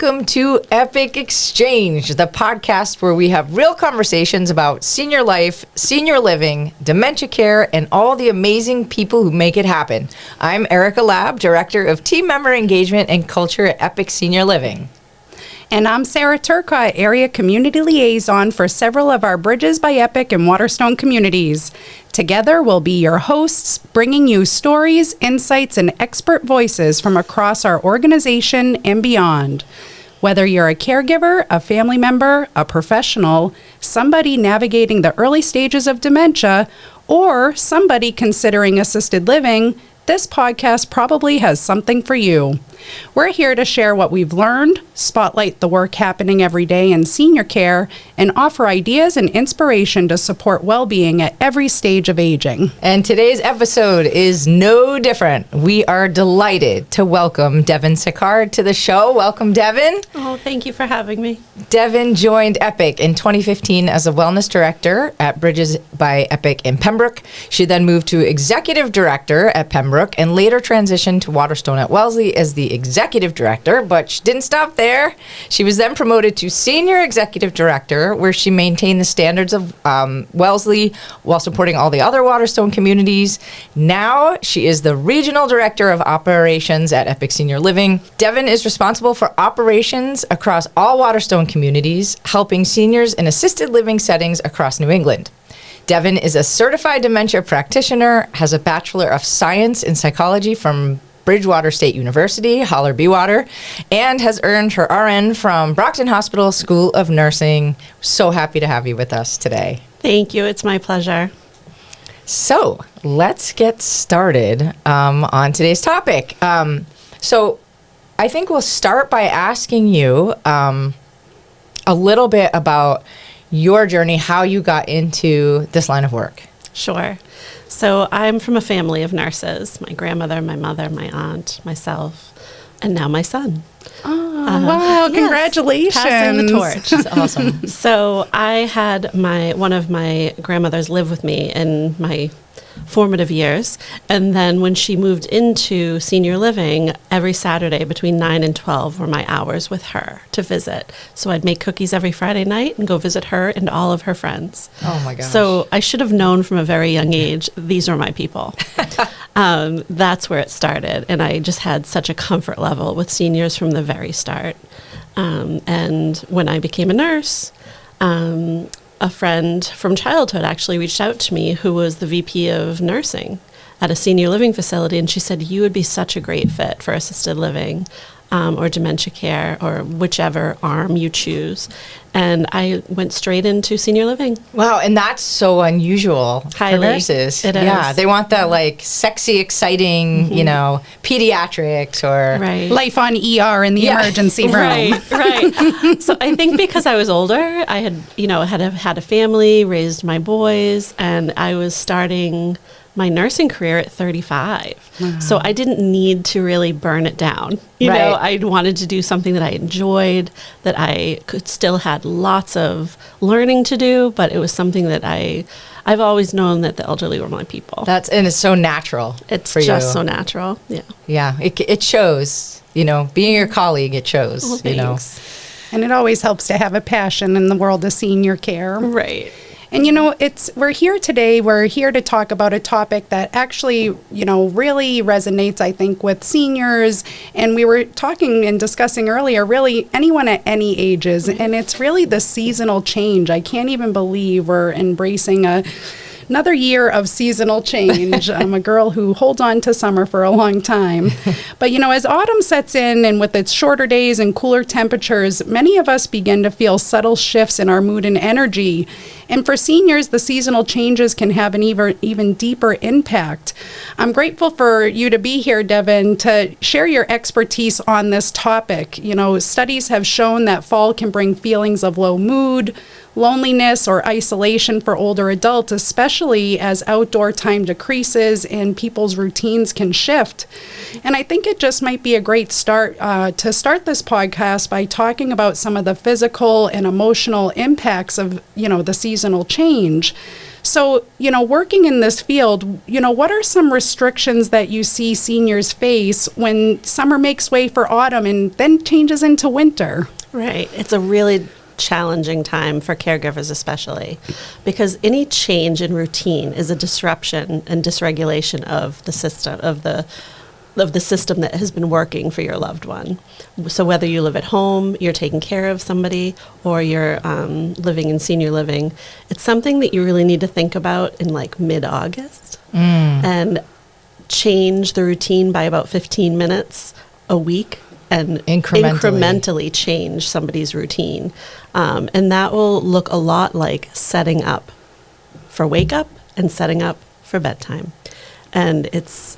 Welcome to Epic Exchange, the podcast where we have real conversations about senior life, senior living, dementia care, and all the amazing people who make it happen. I'm Erica Lab, Director of Team Member Engagement and Culture at Epic Senior Living. And I'm Sarah Turca, Area Community Liaison for several of our Bridges by Epic and Waterstone communities. Together, we'll be your hosts, bringing you stories, insights, and expert voices from across our organization and beyond. Whether you're a caregiver, a family member, a professional, somebody navigating the early stages of dementia, or somebody considering assisted living, this podcast probably has something for you. We're here to share what we've learned, spotlight the work happening every day in senior care, and offer ideas and inspiration to support well-being at every stage of aging. And today's episode is no different. We are delighted to welcome Devon Sicard to the show. Welcome, Devon. Oh, thank you for having me. Devon joined Epic in 2015 as a wellness director at Bridges by Epic in Pembroke. She then moved to executive director at Pembroke and later transitioned to Waterstone at Wellesley as the executive director, but she didn't stop there. She was then promoted to senior executive director, where she maintained the standards of Wellesley while supporting all the other Waterstone communities. Now she is the regional director of operations at Epic Senior Living. Devon is responsible for operations across all Waterstone communities, helping seniors in assisted living settings across New England. Devon is a certified dementia practitioner, has a Bachelor of Science in Psychology from Bridgewater State University, Holler Bewater, and has earned her RN from Brockton Hospital School of Nursing. So happy to have you with us today. Thank you. It's my pleasure. So let's get started on today's topic. So I think we'll start by asking you a little bit about your journey, how you got into this line of work. Sure. So I'm from a family of nurses. My grandmother, my mother, my aunt, myself, and now my son. Oh, wow. Yes, congratulations. passing the torch. That's awesome. So I had one of my grandmothers live with me in my formative years. And then when she moved into senior living, every Saturday between 9 and 12 were my hours with her to visit. So I'd make cookies every Friday night and go visit her and all of her friends. Oh my gosh. So I should have known from a very young age, these are my people. That's where it started. And I just had such a comfort level with seniors from the very start. And when I became a nurse, a friend from childhood actually reached out to me who was the VP of nursing at a senior living facility. And she said, you would be such a great fit for assisted living or dementia care or whichever arm you choose. And I went straight into senior living. Wow, and that's so unusual Highly. for nurses. It is. Yeah, they want that like sexy, exciting, pediatrics or Life on ER in the emergency room. Right. So I think because I was older, I had, had a family, raised my boys, and I was starting my nursing career at 35. Wow. So I didn't need to really burn it down. I wanted to do something that I enjoyed, that I could still had lots of learning to do, but it was something that I've always known that the elderly were my people. and it's so natural. It's for just you. so natural. Yeah. Yeah, it shows. Being your colleague, it shows. Well, thanks. And it always helps to have a passion in the world of senior care. Right. And we're here today, we're here to talk about a topic that actually, really resonates, I think, with seniors. And we were talking and discussing earlier, really anyone at any ages. And it's really the seasonal change. I can't even believe we're embracing another year of seasonal change. I'm a girl who holds on to summer for a long time. But, as autumn sets in and with its shorter days and cooler temperatures, many of us begin to feel subtle shifts in our mood and energy. And for seniors, the seasonal changes can have an even deeper impact. I'm grateful for you to be here, Devon, to share your expertise on this topic. Studies have shown that fall can bring feelings of low mood, loneliness, or isolation for older adults, especially as outdoor time decreases and people's routines can shift. And I think it just might be a great start to start this podcast by talking about some of the physical and emotional impacts of, the seasonal change. So, working in this field, what are some restrictions that you see seniors face when summer makes way for autumn and then changes into winter? Right. It's a really challenging time for caregivers especially, because any change in routine is a disruption and dysregulation of the system that has been working for your loved one. So whether you live at home, you're taking care of somebody, or you're living in senior living, it's something that you really need to think about in like mid-August and change the routine by about 15 minutes a week and incrementally change somebody's routine. And that will look a lot like setting up for wake up and setting up for bedtime. And it's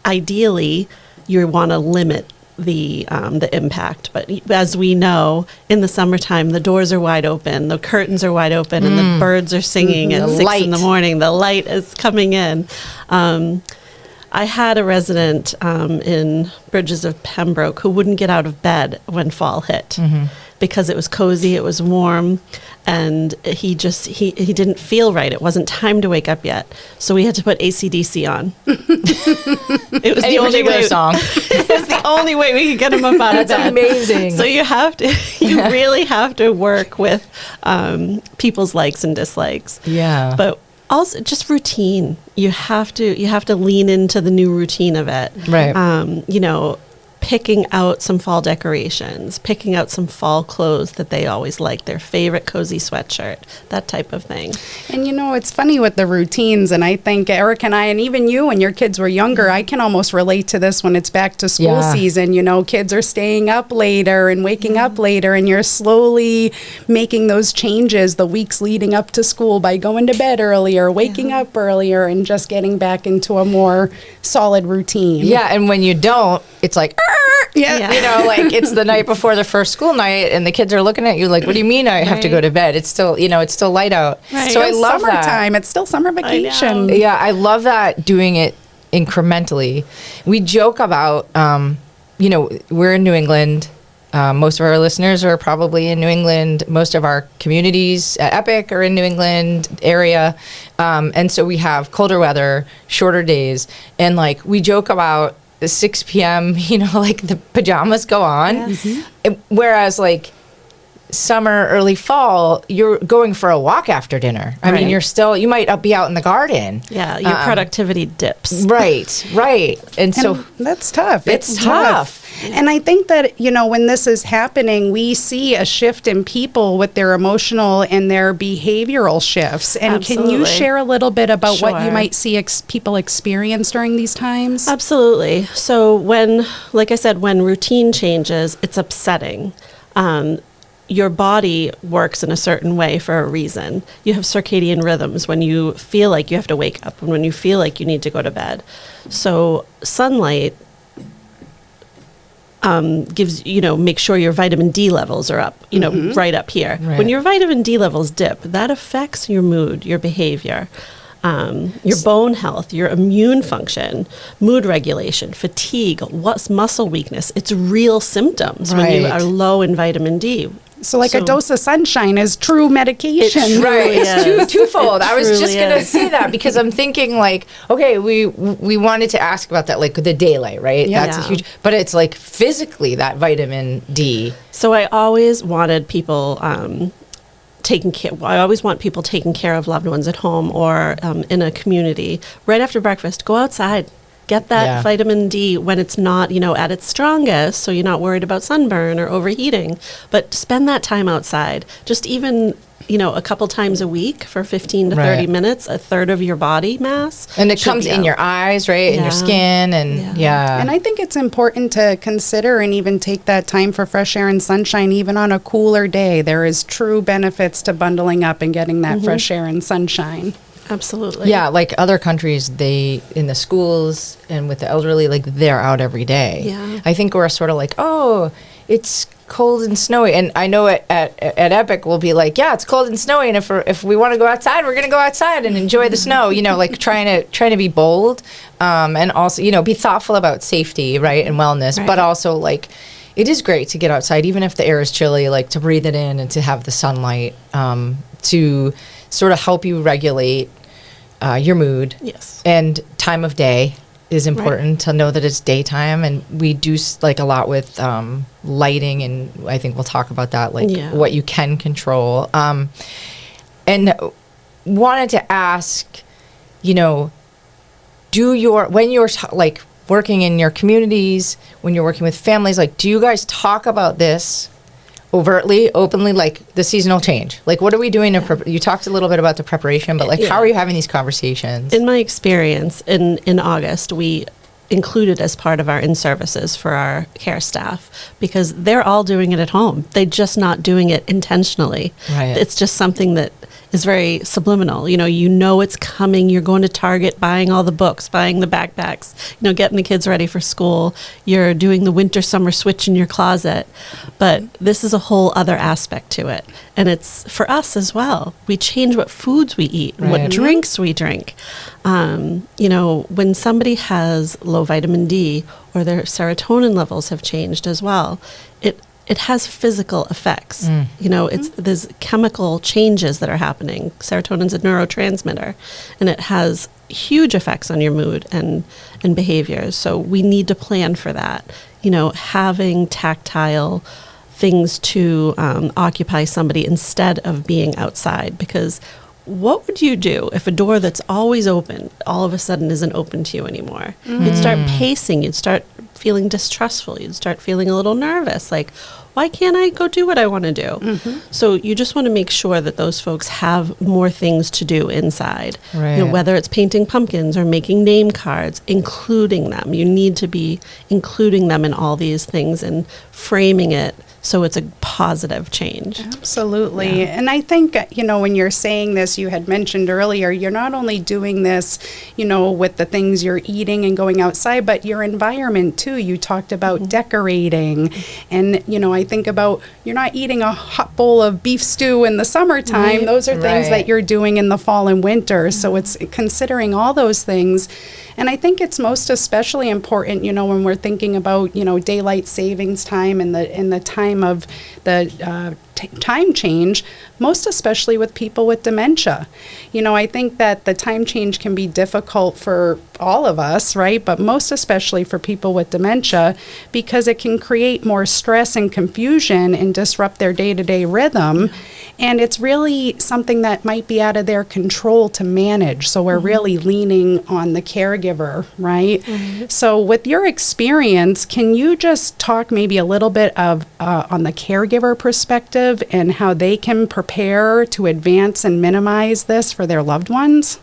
ideally you want to limit the impact. But as we know, in the summertime, the doors are wide open, the curtains are wide open, and the birds are singing at 6 in the morning. The light is coming in. I had a resident in Bridges of Pembroke who wouldn't get out of bed when fall hit because it was cozy, it was warm, and he didn't feel right. It wasn't time to wake up yet. So we had to put AC/DC on. It was the only way. Song. It was the only way we could get him up out of bed. That's amazing. So you really have to work with people's likes and dislikes. Yeah. But also just routine. You have to lean into the new routine of it. Right. Picking out some fall decorations, picking out some fall clothes that they always like, their favorite cozy sweatshirt, that type of thing. And it's funny with the routines, and I think Eric and I, and even you when your kids were younger, I can almost relate to this when it's back to school season. Kids are staying up later and waking up later, and you're slowly making those changes the weeks leading up to school by going to bed earlier, waking up earlier, and just getting back into a more solid routine. Yeah, and when you don't, it's like, like it's the night before the first school night, and the kids are looking at you like, "What do you mean I have to go to bed? It's still, it's still light out." Right. So I love summertime. that. It's still summer vacation. Yeah, I love that, doing it incrementally. We joke about, we're in New England. Most of our listeners are probably in New England. Most of our communities at EPOCH are in New England area. And so we have colder weather, shorter days. And like we joke about 6 p.m., like the pajamas go on. Yes. Whereas like summer, early fall, you're going for a walk after dinner. I mean, you might be out in the garden. Yeah, your productivity dips. Right. And so that's tough. It's tough. And I think that, when this is happening, we see a shift in people with their emotional and their behavioral shifts. And Absolutely. Can you share a little bit about what you Sure. might see people experience during these times? Absolutely. So like I said, when routine changes, it's upsetting. Your body works in a certain way for a reason. You have circadian rhythms when you feel like you have to wake up and when you feel like you need to go to bed. So sunlight gives, make sure your vitamin D levels are up, right up here. Right. When your vitamin D levels dip, that affects your mood, your behavior, your bone health, your immune function, mood regulation, fatigue, what's muscle weakness. It's real symptoms when you Right. are low in vitamin D. So a dose of sunshine is true medication. Right, it's twofold. It I was just truly gonna is. say that because I'm thinking like, okay, we wanted to ask about that, like the daylight, right? Yeah. That's a huge, but it's like physically that vitamin D. So I always wanted people taking care. I always want people taking care of loved ones at home or in a community. Right after breakfast, go outside. Get that vitamin D when it's not, at its strongest, so you're not worried about sunburn or overheating. But spend that time outside. Just even, a couple times a week for 15 to 30 minutes, a third of your body mass. And it should comes be in out. your eyes, right? In your skin and And I think it's important to consider and even take that time for fresh air and sunshine, even on a cooler day. There is true benefits to bundling up and getting that fresh air and sunshine. Absolutely. Yeah, like other countries, in the schools and with the elderly, like they're out every day. Yeah. I think we're sort of like, oh, it's cold and snowy. And I know at EPOCH we'll be like, yeah, it's cold and snowy. And if we want to go outside, we're going to go outside and enjoy the snow, like trying to be bold and also, be thoughtful about safety, right, and wellness. Right. But also like, it is great to get outside, even if the air is chilly, like to breathe it in and to have the sunlight, to sort of help you regulate your mood. Yes. And time of day is important to know that it's daytime. And we do like a lot with lighting, and I think we'll talk about that, like what you can control. And wanted to ask, you know, when you're like working in your communities, when you're working with families, like, do you guys talk about this overtly, openly, like the seasonal change? Like, what are we doing to you talked a little bit about the preparation, but like, how are you having these conversations? In my experience, in August, we included as part of our in-services for our care staff, because they're all doing it at home. They're just not doing it intentionally. Right. It's just something that is very subliminal. You know it's coming. You're going to Target, buying all the books, buying the backpacks, getting the kids ready for school. You're doing the winter-summer switch in your closet. But this is a whole other aspect to it. And it's for us as well. We change what foods we eat, what drinks we drink. When somebody has low vitamin D or their serotonin levels have changed as well, it has physical effects. There's chemical changes that are happening. Serotonin's a neurotransmitter, and it has huge effects on your mood and behaviors. So we need to plan for that. Having tactile things to occupy somebody instead of being outside, because what would you do if a door that's always open all of a sudden isn't open to you anymore? You'd start pacing. You'd start feeling distrustful. You'd start feeling a little nervous. Like, why can't I go do what I want to do? So you just want to make sure that those folks have more things to do inside. Right. Whether it's painting pumpkins or making name cards, including them. You need to be including them in all these things and framing it so it's a positive change. Absolutely. Yeah. And I think, when you're saying this, you had mentioned earlier, you're not only doing this, with the things you're eating and going outside, but your environment too. You talked about decorating. And, I think about, you're not eating a hot bowl of beef stew in the summertime. Right. Those are things that you're doing in the fall and winter. So it's considering all those things. And I think it's most especially important, when we're thinking about, daylight savings time and the time of the time change, most especially with people with dementia. I think that the time change can be difficult for all of us, right? But most especially for people with dementia, because it can create more stress and confusion and disrupt their day-to-day rhythm. And it's really something that might be out of their control to manage. So we're really leaning on the caregiver, right? So with your experience, can you just talk maybe a little bit of on the caregiver perspective and how they can prepare to advance and minimize this for their loved ones?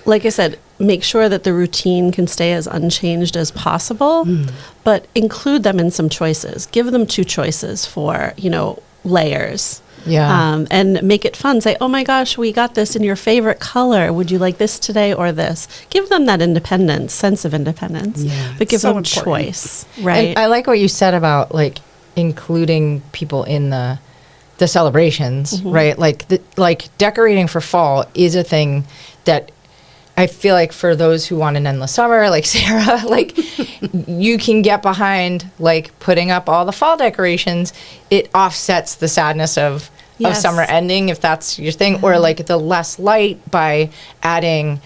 Like I said, make sure that the routine can stay as unchanged as possible, but include them in some choices. Give them 2 choices for, layers. Yeah. And make it fun. Say, oh my gosh, we got this in your favorite color. Would you like this today or this? Give them that sense of independence, but give them choice. Right. And I like what you said about like including people in the celebrations, right? Like decorating for fall is a thing that I feel like for those who want an endless summer, like Sarah, like you can get behind like putting up all the fall decorations. It offsets the sadness of summer ending, if that's your thing, or like the less light by adding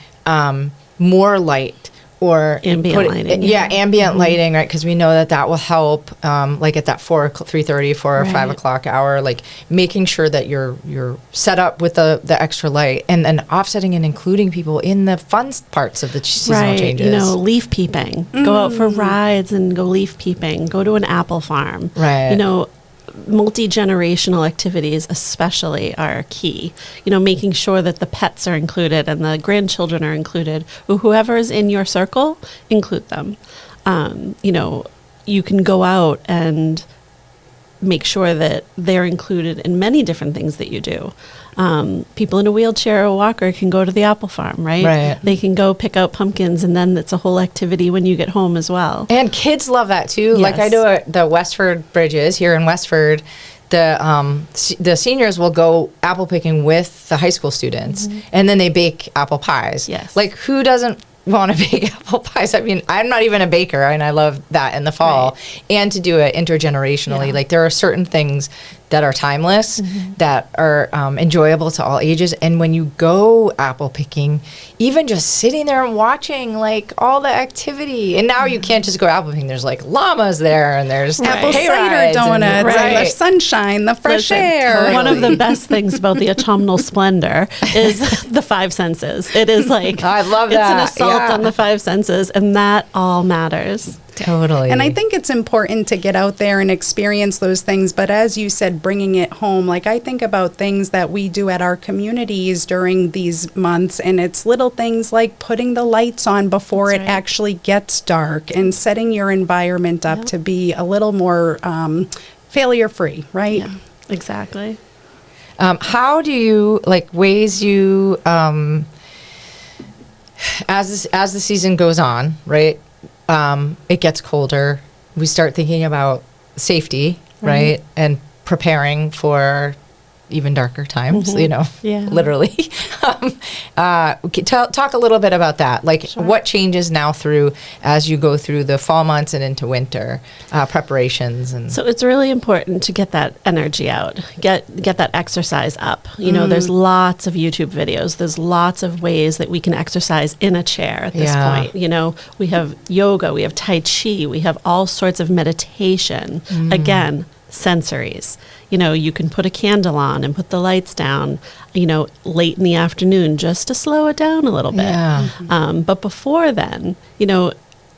more light or ambient lighting. Ambient lighting, right? Because we know that will help, like at that 3:30, 4 or 5 o'clock hour, like making sure that you're set up with the extra light, and then offsetting and including people in the fun parts of the seasonal changes. Leaf peeping. Go out for rides and go leaf peeping. Go to an apple farm. Right. Multi-generational activities especially are key. Making sure that the pets are included and the grandchildren are included. Whoever is in your circle, include them. You can go out and make sure that they're included in many different things that you do. People in a wheelchair or a walker can go to the apple farm, right? They can go pick out pumpkins, and then it's a whole activity when you get home as well. And kids love that too. Yes. Like I do the Westford Bridges here in Westford. The seniors will go apple picking with the high school students, and then they bake apple pies. Yes. Like who doesn't want to bake apple pies? I mean, I'm not even a baker, and I love that in the fall. And to do it intergenerationally, like there are certain things that are timeless, that are enjoyable to all ages. And when you go apple picking, even just sitting there and watching like all the activity, and now you can't just go apple picking. There's like llamas there, and there's Apple hay cider rides donuts, and the right. sunshine, the fresh Listen, air. One of the best things about the autumnal splendor is the five senses. It is like, I love it's that. an assault Yeah. on the five senses, and that all matters. Totally. And I think it's important to get out there and experience those things. But as you said, bringing it home, like I think about things that we do at our communities during these months, and it's little things like putting the lights on before That's it right. actually gets dark, and setting your environment up Yep. to be a little more failure free, right? Yeah, exactly. How do you like ways you as the season goes on, right? It gets colder. We start thinking about safety, right? And preparing for even darker times, you know, Yeah. literally. Talk a little bit about that. Like what changes now through as you go through the fall months and into winter preparations. And So it's really important to get that energy out, get that exercise up. You know, there's lots of YouTube videos. There's lots of ways that we can exercise in a chair at this Yeah. point. You know, we have yoga, we have Tai Chi, we have all sorts of meditation. Again, sensories. You know, you can put a candle on and put the lights down, you know, late in the afternoon just to slow it down a little bit. Yeah. But before then, you know,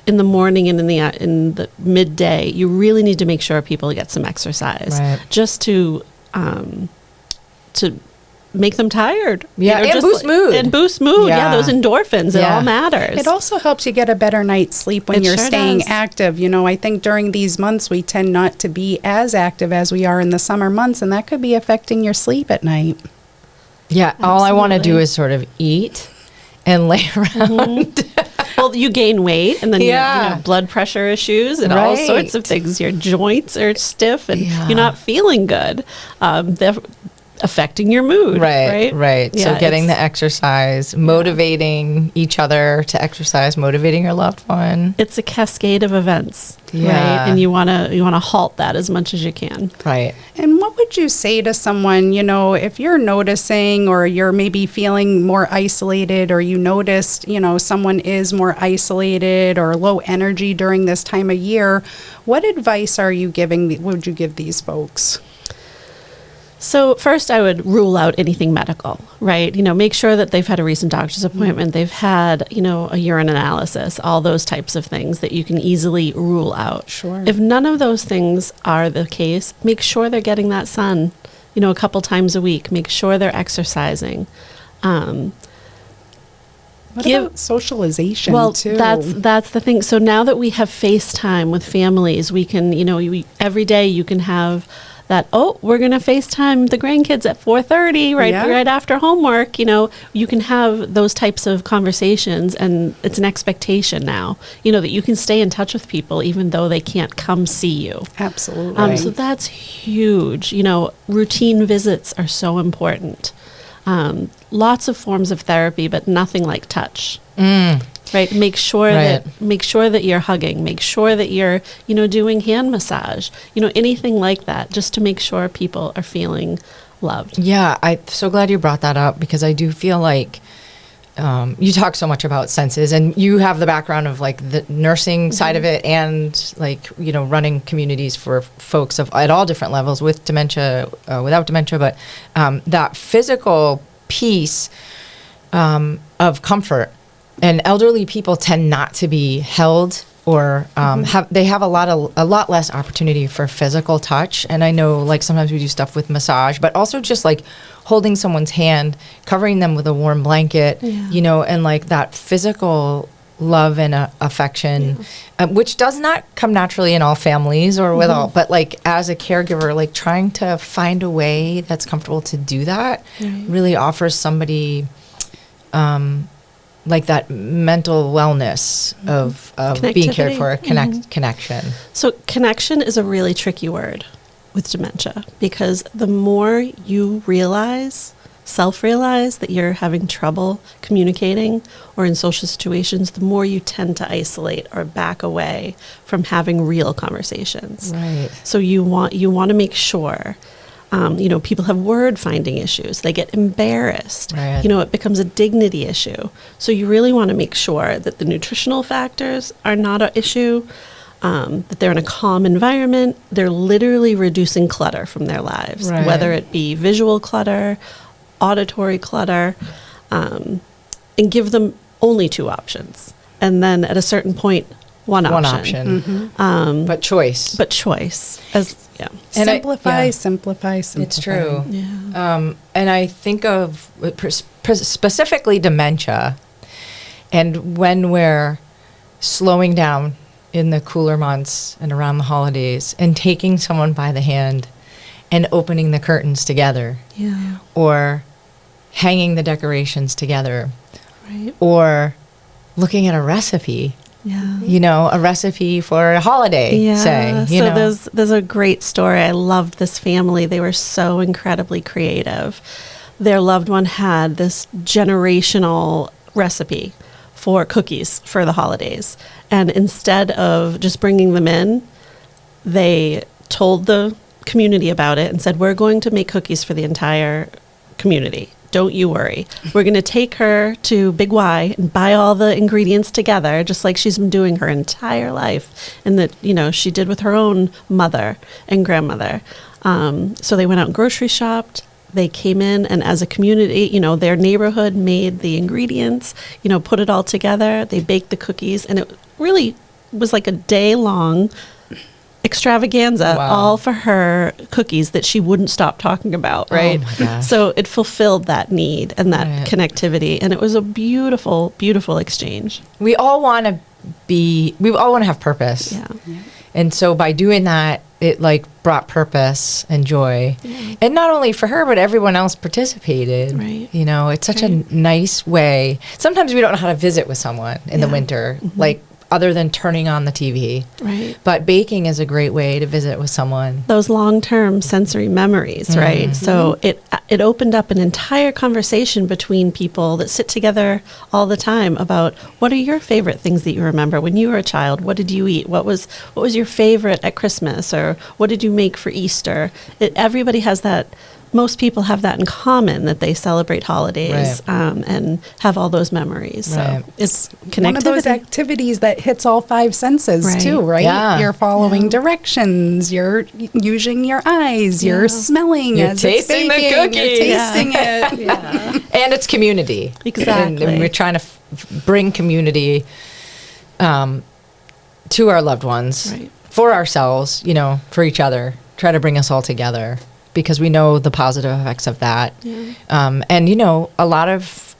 in the morning and in the midday, you really need to make sure people get some exercise, Right. just to make them tired. Yeah, and just boost mood. And boost mood. Yeah. Yeah, those endorphins. It Yeah. all matters. It also helps you get a better night's sleep when It you're sure staying does. active. You know, I think during these months we tend not to be as active as we are in the summer months, and that could be affecting your sleep at night. yeah, all I want to do Absolutely. is sort of eat and lay around. Well, you gain weight, and then Yeah. you know, blood pressure issues and all Right. sorts of things. Your joints are stiff, and Yeah. you're not feeling good. They're affecting your mood. Right. So Yeah, getting it's- the exercise, motivating each other to exercise, motivating your loved one. It's a cascade of events, Yeah. right? And you wanna halt that as much as you can. Right. And what would you say to someone, you know, if you're noticing or you're maybe feeling more isolated, or you noticed, you know, someone is more isolated or low energy during this time of year, what advice would you give these folks? So first, I would rule out anything medical, right? You know, make sure that they've had a recent doctor's appointment, they've had, you know, a urine analysis, all those types of things that you can easily rule out. Sure. If none of those things are the case, make sure they're getting that sun, you know, a couple times a week. Make sure they're exercising. What Give- about socialization Well, too? that's the thing. So now that we have FaceTime with families, we can, you know, every day you can have that, oh, we're going to FaceTime the grandkids at 4:30 right after homework. You know, you can have those types of conversations, and it's an expectation now, you know, that you can stay in touch with people even though they can't come see you. Absolutely. So that's huge. You know, routine visits are so important. Lots of forms of therapy, but nothing like touch. Right. Make sure that you're hugging. Make sure that you're, you know, doing hand massage. You know, anything like that, just to make sure people are feeling loved. Yeah, I'm so glad you brought that up, because I do feel like you talk so much about senses, and you have the background of like the nursing side of it, and like, you know, running communities for folks at all different levels, with dementia, without dementia, but that physical piece of comfort. And elderly people tend not to be held, or have a lot less opportunity for physical touch. And I know, like, sometimes we do stuff with massage, but also just like holding someone's hand, covering them with a warm blanket, you know, and like that physical love and affection, which does not come naturally in all families or with all, but like as a caregiver, like trying to find a way that's comfortable to do that really offers somebody like that mental wellness of being cared for, connection. So connection is a really tricky word with dementia, because the more you self-realize that you're having trouble communicating or in social situations, the more you tend to isolate or back away from having real conversations. Right. So you want to make sure People have word finding issues. They get embarrassed. Right. It becomes a dignity issue. So you really want to make sure that the nutritional factors are not an issue, that they're in a calm environment. They're literally reducing clutter from their lives, Right. whether it be visual clutter, auditory clutter, and give them only 2 options. And then at a certain point, one option. But choice. But choice. And Simplify. It's true. Yeah. And I think of specifically dementia, and when we're slowing down in the cooler months and around the holidays and taking someone by the hand and opening the curtains together, Yeah. or hanging the decorations together, Right. or looking at a recipe. Yeah. A recipe for a holiday, Yeah. say. There's a great story. I loved this family. They were so incredibly creative. Their loved one had this generational recipe for cookies for the holidays. And instead of just bringing them in, they told the community about it and said, we're going to make cookies for the entire community. Don't you worry. We're going to take her to Big Y and buy all the ingredients together, just like she's been doing her entire life, and that, she did with her own mother and grandmother. So they went out and grocery shopped. They came in, and as a community, their neighborhood made the ingredients, put it all together. They baked the cookies, and it really was like a day-long extravaganza, Wow. all for her cookies that she wouldn't stop talking about, right? Oh my gosh. So it fulfilled that need and that Right. connectivity, and it was a beautiful, beautiful exchange. We all want to have purpose. Yeah. And so by doing that, it brought purpose and joy. And not only for her, but everyone else participated. Right. It's such a nice way. Sometimes we don't know how to visit with someone in the Yeah. winter, other than turning on the TV. Right. But baking is a great way to visit with someone. Those long-term sensory memories, right? So it opened up an entire conversation between people that sit together all the time about what are your favorite things that you remember when you were a child? What did you eat? What was your favorite at Christmas, or what did you make for Easter? Everybody has that. Most people have that in common, that they celebrate holidays, and have all those memories. Right. So it's connectivity. One of those activities that hits all 5 senses Right. too, right? Yeah. You're following directions. You're using your eyes. Yeah. You're smelling You're as tasting the it's baking. cookies. You're Yeah. tasting it. Yeah. And it's community. Exactly. And we're trying to bring community to our loved ones, Right. for ourselves, for each other. Try to bring us all together, because we know the positive effects of that. Yeah. And, a lot of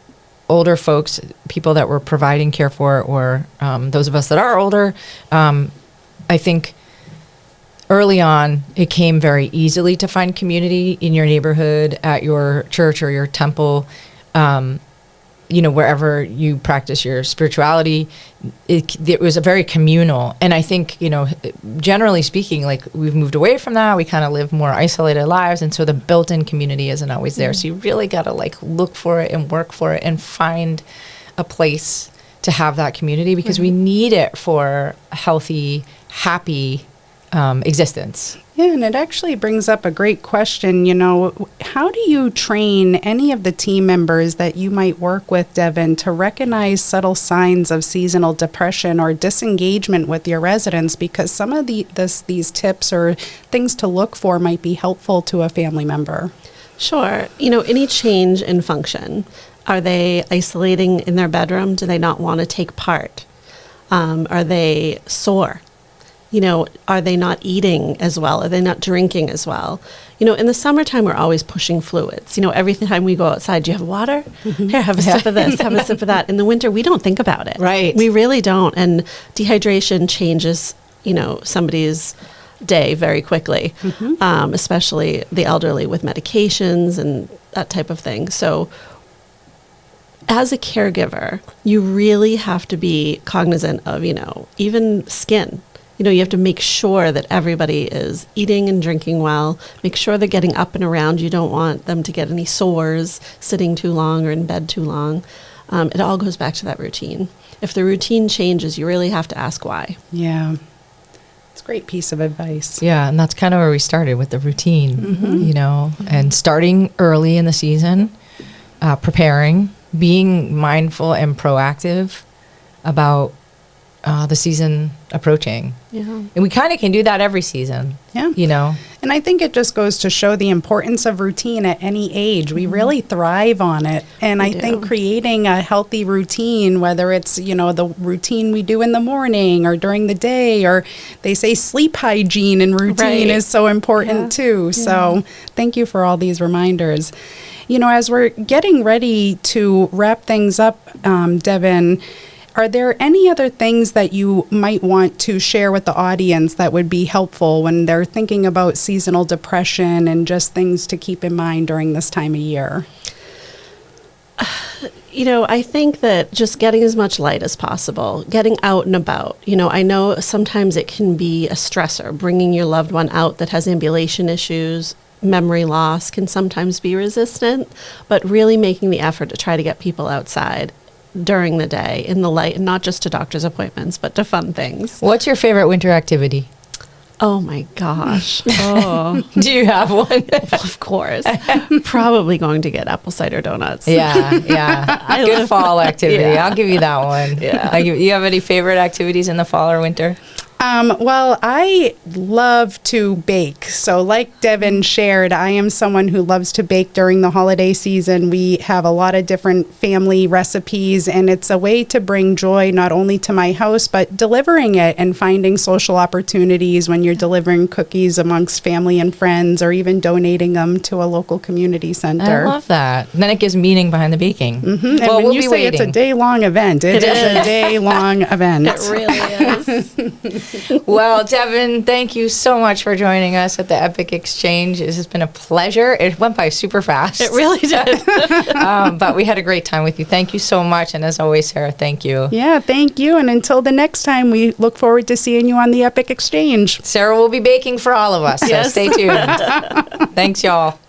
older folks, people that we're providing care for, or those of us that are older, I think early on, it came very easily to find community in your neighborhood, at your church or your temple, wherever you practice your spirituality. It was a very communal. And I think, generally speaking, we've moved away from that. We kind of live more isolated lives. And so the built-in community isn't always there. So you really got to look for it and work for it and find a place to have that community, because we need it for a healthy, happy existence. Yeah, and it actually brings up a great question. How do you train any of the team members that you might work with, Devon, to recognize subtle signs of seasonal depression or disengagement with your residents? Because some of these tips or things to look for might be helpful to a family member. Sure. Any change in function. Are they isolating in their bedroom? Do they not want to take part? Are they sore? Are they not eating as well? Are they not drinking as well? In the summertime, we're always pushing fluids. Every time we go outside, do you have water? Here, have a sip of this, have a sip of that. In the winter, we don't think about it. Right. We really don't. And dehydration changes, somebody's day very quickly, especially the elderly with medications and that type of thing. So as a caregiver, you really have to be cognizant of, even skin. You have to make sure that everybody is eating and drinking well, make sure they're getting up and around. You don't want them to get any sores sitting too long or in bed too long. It all goes back to that routine. If the routine changes, you really have to ask why. Yeah. It's a great piece of advice. Yeah, and that's kind of where we started with the routine, you know, and starting early in the season, preparing, being mindful and proactive about the season approaching. Yeah. And we kind of can do that every season, Yeah. you know. And I think it just goes to show the importance of routine at any age. We really thrive on it. And I think creating a healthy routine, whether it's, you know, the routine we do in the morning or during the day, or they say sleep hygiene and routine is so important too. So thank you for all these reminders. You know, as we're getting ready to wrap things up, Devon, are there any other things that you might want to share with the audience that would be helpful when they're thinking about seasonal depression and just things to keep in mind during this time of year? You know, I think that just getting as much light as possible, getting out and about. You know, I know sometimes it can be a stressor. Bringing your loved one out that has ambulation issues, memory loss can sometimes be resistant, but really making the effort to try to get people outside during the day in the light, and not just to doctor's appointments, but to fun things. What's your favorite winter activity? Oh my gosh. Oh, Do you have one? of course. Probably going to get apple cider donuts. Yeah. Good fall activity. Yeah. I'll give you that one. Yeah. You have any favorite activities in the fall or winter? Well, I love to bake. So like Devon shared, I am someone who loves to bake during the holiday season. We have a lot of different family recipes, and it's a way to bring joy not only to my house, but delivering it and finding social opportunities when you're delivering cookies amongst family and friends, or even donating them to a local community center. I love that. And then it gives meaning behind the baking. And Well, when we'll you be say it's a waiting. day-long event, it is a day-long event. It really is. Well, Devon, thank you so much for joining us at the Epic Exchange. This has been a pleasure. It went by super fast. It really did. But we had a great time with you. Thank you so much. And as always, Sarah, thank you. Yeah, thank you. And until the next time, we look forward to seeing you on the Epic Exchange. Sarah will be baking for all of us, so Yes. stay tuned. Thanks, y'all.